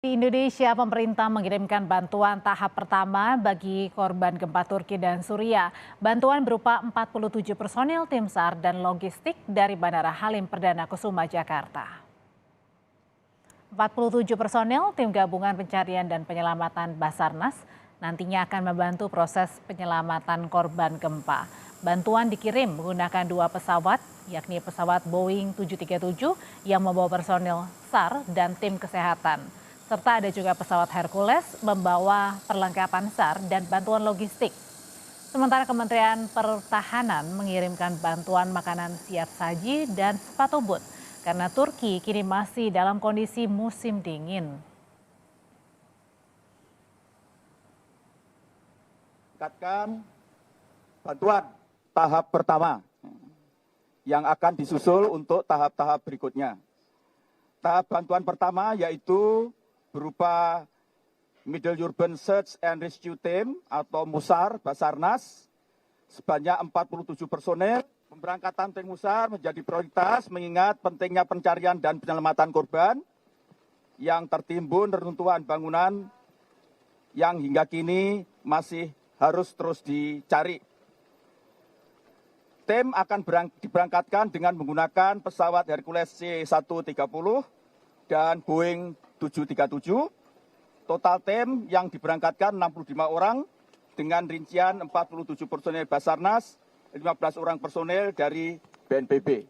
Di Indonesia, pemerintah mengirimkan bantuan tahap pertama bagi korban gempa Turki dan Suriah. Bantuan berupa 47 personil tim SAR dan logistik dari Bandara Halim Perdana Kusuma, Jakarta. 47 personil tim gabungan pencarian dan penyelamatan Basarnas nantinya akan membantu proses penyelamatan korban gempa. Bantuan dikirim menggunakan 2 pesawat, yakni pesawat Boeing 737 yang membawa personil SAR dan tim kesehatan. Serta ada juga pesawat Hercules membawa perlengkapan SAR dan bantuan logistik. Sementara Kementerian Pertahanan mengirimkan bantuan makanan siap saji dan sepatu boot karena Turki kini masih dalam kondisi musim dingin. Tingkatkan bantuan tahap pertama yang akan disusul untuk tahap-tahap berikutnya. Tahap bantuan pertama yaitu berupa Middle Urban Search and Rescue Team atau MUSAR Basarnas sebanyak 47 personel. Pemberangkatan tim MUSAR menjadi prioritas mengingat pentingnya pencarian dan penyelamatan korban yang tertimbun reruntuhan bangunan yang hingga kini masih harus terus dicari. Tim akan diberangkatkan dengan menggunakan pesawat Hercules C-130 dan Boeing 737. Total tim yang diberangkatkan 65 orang dengan rincian 47 personel Basarnas, 15 orang personel dari BNPB.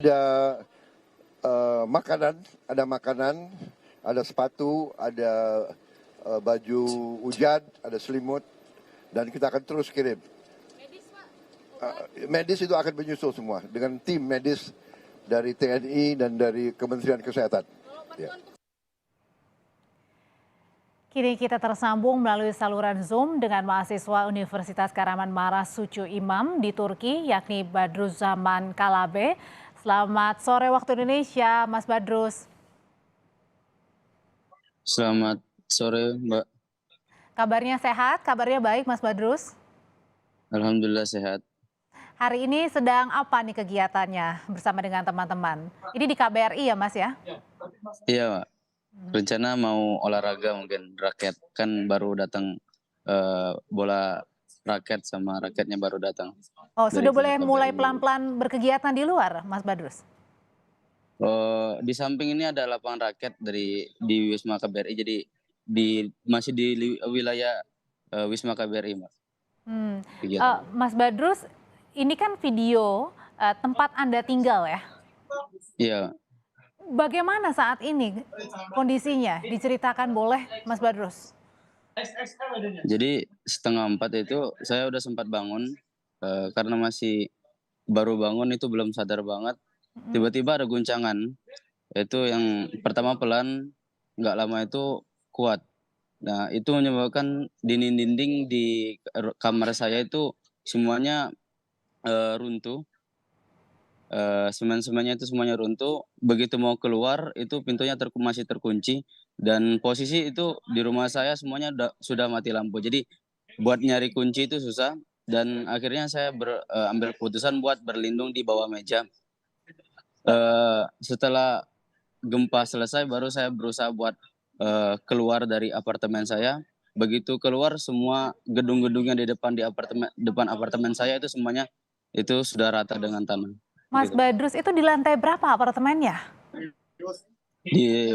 Ada makanan, ada sepatu, ada baju hujan, ada selimut, dan kita akan terus kirim. Medis itu akan menyusul semua dengan tim medis dari TNI dan dari Kementerian Kesehatan. Ya. Kini kita tersambung melalui saluran Zoom dengan mahasiswa Universitas Karaman Maras Sucu Imam di Turki, yakni Badruz Zaman Kalabe. Selamat sore waktu Indonesia, Mas Badruz. Selamat sore, Mbak. Kabarnya sehat, kabarnya baik, Mas Badruz? Alhamdulillah sehat. Hari ini sedang apa nih kegiatannya bersama dengan teman-teman? Ini di KBRI ya, Mas ya? Iya, Mbak. Rencana mau olahraga mungkin raket, kan baru datang bola raket sama raketnya baru datang. Oh, sudah boleh KBRI. mulai pelan-pelan berkegiatan di luar, Mas Badruz? Di samping ini ada lapangan raket di Wisma KBRI, jadi masih di wilayah Wisma KBRI, Mbak. Mas Badruz, ini kan video tempat Anda tinggal ya? Iya. Bagaimana saat ini kondisinya? Diceritakan boleh, Mas Badruz? Jadi 3:30 itu saya udah sempat bangun karena masih baru bangun itu belum sadar banget. Tiba-tiba ada guncangan. Itu yang pertama pelan, nggak lama itu kuat. Nah, itu menyebabkan dinding-dinding di kamar saya itu semuanya runtuh. Semen-semennya itu semuanya runtuh. Begitu mau keluar itu pintunya masih terkunci dan posisi itu di rumah saya semuanya sudah mati lampu. Jadi buat nyari kunci itu susah dan akhirnya saya ambil keputusan buat berlindung di bawah meja. Setelah gempa selesai baru saya berusaha buat keluar dari apartemen saya. Begitu keluar semua gedung-gedungnya di depan apartemen saya itu semuanya itu sudah rata dengan tanah. Mas Gitu. Badruz, itu di lantai berapa apartemennya?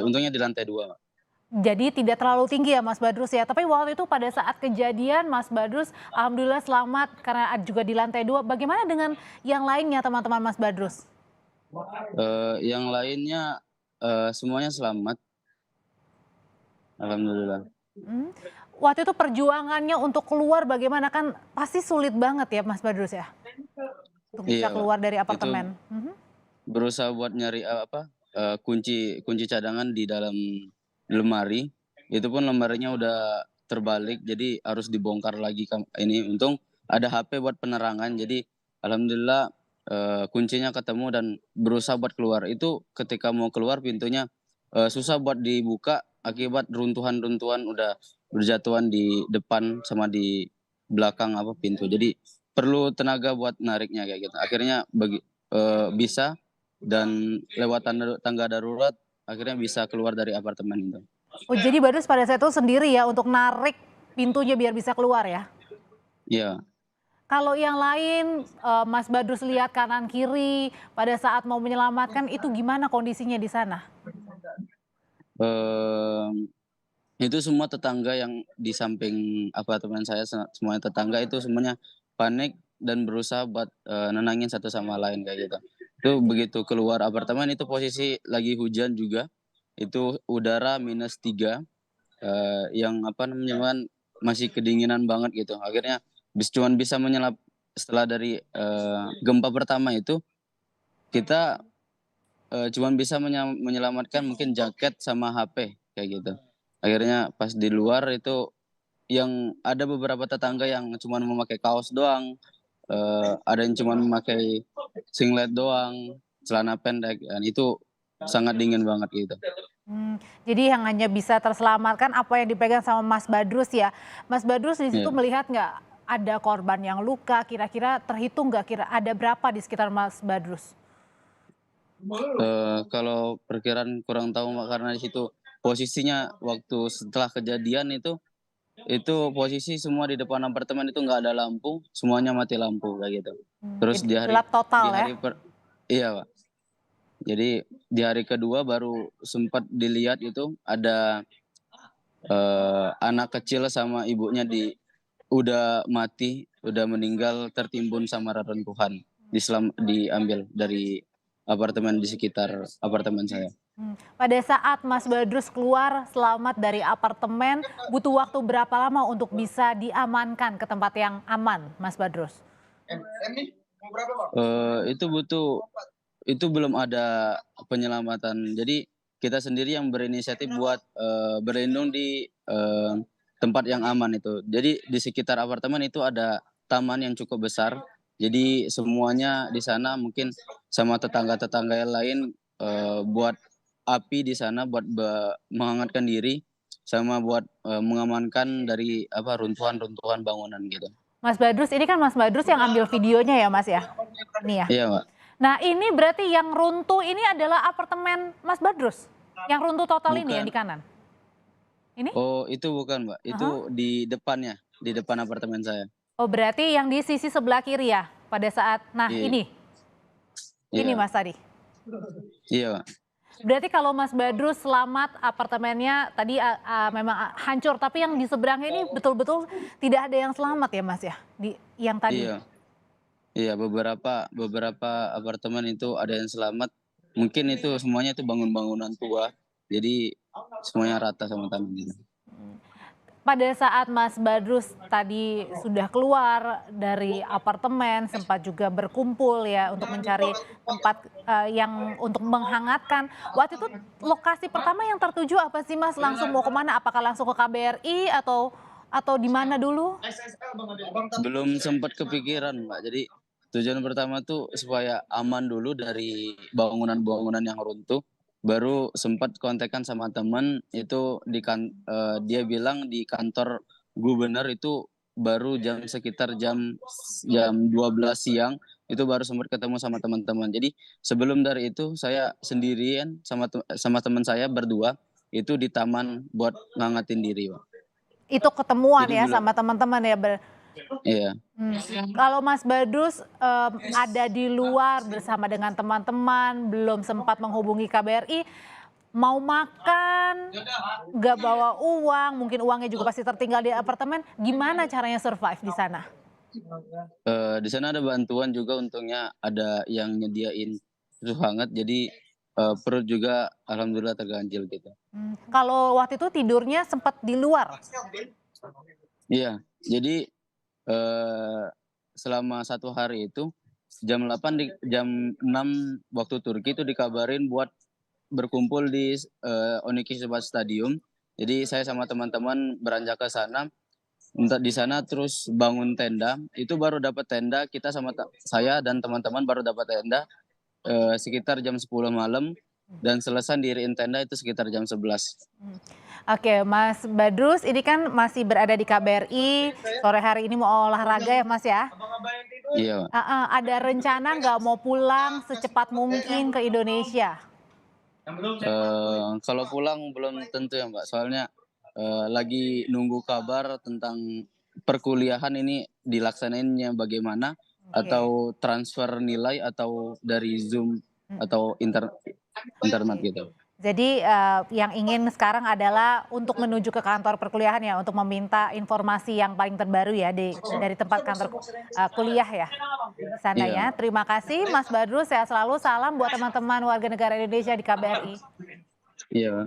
Untungnya di lantai 2. Jadi tidak terlalu tinggi ya Mas Badruz ya. Tapi waktu itu pada saat kejadian Mas Badruz alhamdulillah selamat karena juga di lantai 2. Bagaimana dengan yang lainnya teman-teman Mas Badruz? Yang lainnya semuanya selamat. Alhamdulillah. Waktu itu perjuangannya untuk keluar bagaimana, kan pasti sulit banget ya Mas Badruz ya? Untuk bisa Iya, keluar dari apartemen. berusaha buat nyari kunci cadangan di dalam lemari. Itu pun lemarinya udah terbalik, jadi harus dibongkar lagi. Ini untung ada HP buat penerangan, jadi alhamdulillah kuncinya ketemu dan berusaha buat keluar. Itu ketika mau keluar pintunya susah buat dibuka akibat runtuhan-runtuhan udah berjatuhan di depan sama di belakang pintu. Jadi perlu tenaga buat nariknya kayak gitu. Akhirnya bisa dan lewat tangga darurat akhirnya bisa keluar dari apartemen itu. Oh, jadi Badrus pada saat itu sendiri ya untuk narik pintunya biar bisa keluar ya? Iya. Kalau yang lain, Mas Badrus lihat kanan kiri pada saat mau menyelamatkan itu gimana kondisinya di sana? Em, itu semua tetangga yang di samping apartemen saya, semuanya tetangga itu semuanya panik dan berusaha buat nenangin satu sama lain kayak gitu. Itu begitu keluar apartemen itu posisi lagi hujan juga, itu udara -3, yang apa namanya kan masih kedinginan banget gitu. Akhirnya cuman bisa setelah dari gempa pertama itu kita cuman bisa menyelamatkan mungkin jaket sama HP kayak gitu. Akhirnya pas di luar itu yang ada beberapa tetangga yang cuman memakai kaos doang, ada yang cuman memakai singlet doang, celana pendek, dan itu sangat dingin banget gitu. Jadi yang hanya bisa terselamatkan apa yang dipegang sama Mas Badrus ya. Mas Badrus di situ Iya. melihat nggak ada korban yang luka, kira-kira terhitung nggak ada berapa di sekitar Mas Badrus? Kalau perkiraan kurang tahu Mbak, karena di situ posisinya waktu setelah kejadian itu posisi semua di depan apartemen itu nggak ada lampu, semuanya mati lampu kayak gitu. Terus Jadi gelap total ya? Iya Pak. Jadi di hari kedua baru sempat dilihat itu ada anak kecil sama ibunya udah mati, udah meninggal tertimbun sama reruntuhan, diambil dari apartemen di sekitar apartemen saya. Pada saat Mas Badrus keluar selamat dari apartemen, butuh waktu berapa lama untuk bisa diamankan ke tempat yang aman, Mas Badrus? Itu belum ada penyelamatan. Jadi kita sendiri yang berinisiatif buat berlindung di tempat yang aman itu. Jadi di sekitar apartemen itu ada taman yang cukup besar. Jadi semuanya di sana mungkin sama tetangga-tetangga yang lain buat api di sana buat menghangatkan diri sama buat mengamankan dari runtuhan-runtuhan bangunan gitu. Mas Badrus, ini kan Mas Badrus yang ambil videonya ya Mas ya? Ini ya. Iya, Mbak. Nah ini berarti yang runtuh ini adalah apartemen Mas Badrus? Yang runtuh total ini yang di kanan? Ini? Oh itu bukan Mbak, itu di depannya, di depan apartemen saya. Oh berarti yang di sisi sebelah kiri ya pada saat, nah Iya. ini Iya. Mas tadi. Iya Mbak. Berarti kalau Mas Badrus selamat apartemennya tadi memang hancur, tapi yang di seberangnya ini betul-betul tidak ada yang selamat ya Mas ya? Yang tadi? Iya, beberapa apartemen itu ada yang selamat. Mungkin itu semuanya itu bangunan tua. Jadi semuanya rata sama tanah gitu. Pada saat Mas Badrus tadi sudah keluar dari apartemen, sempat juga berkumpul ya untuk mencari tempat yang untuk menghangatkan. Waktu itu lokasi pertama yang tertuju apa sih Mas? Langsung mau kemana? Apakah langsung ke KBRI atau di mana dulu? Belum sempat kepikiran Mbak. Jadi tujuan pertama tuh supaya aman dulu dari bangunan-bangunan yang runtuh. Baru sempat kontekan sama teman itu dia bilang di kantor gubernur itu baru sekitar jam 12 siang itu baru sempat ketemu sama teman-teman. Jadi sebelum dari itu saya sendirian sama teman saya berdua itu di taman buat ngangatin diri, Pak. Itu ketemuan Jadi ya belum. sama teman-teman ya. Iya. Kalau Mas Badrus ada di luar bersama dengan teman-teman, belum sempat menghubungi KBRI, mau makan, nggak bawa uang, mungkin uangnya juga pasti tertinggal di apartemen, gimana caranya survive di sana? Di sana ada bantuan juga, untungnya ada yang nyediain susu hangat, jadi perut juga alhamdulillah terganjil gitu. Kalau waktu itu tidurnya sempat di luar? Iya, jadi selama 1 hari itu jam 6 waktu Turki itu dikabarin buat berkumpul di Oniki Subhat Stadium. Jadi saya sama teman-teman beranjak ke sana. Di sana terus bangun tenda. Itu baru dapat tenda, saya dan teman-teman baru dapat tenda sekitar jam 10 malam dan selesai diriin tenda itu sekitar jam 11. Oke, Mas Badrus, ini kan masih berada di KBRI, sore hari ini mau olahraga ya Mas ya? Iya, Pak. Ada rencana nggak mau pulang secepat mungkin ke Indonesia? Kalau pulang belum tentu ya Mbak, soalnya lagi nunggu kabar tentang perkuliahan ini dilaksanainnya bagaimana, atau transfer nilai atau dari Zoom atau internet gitu. Jadi yang ingin sekarang adalah untuk menuju ke kantor perkuliahan ya, untuk meminta informasi yang paling terbaru ya dari tempat kantor kuliah ya di sana Iya. ya. Terima kasih Mas Badrus, sehat selalu, salam buat teman-teman warga negara Indonesia di KBRI. Iya.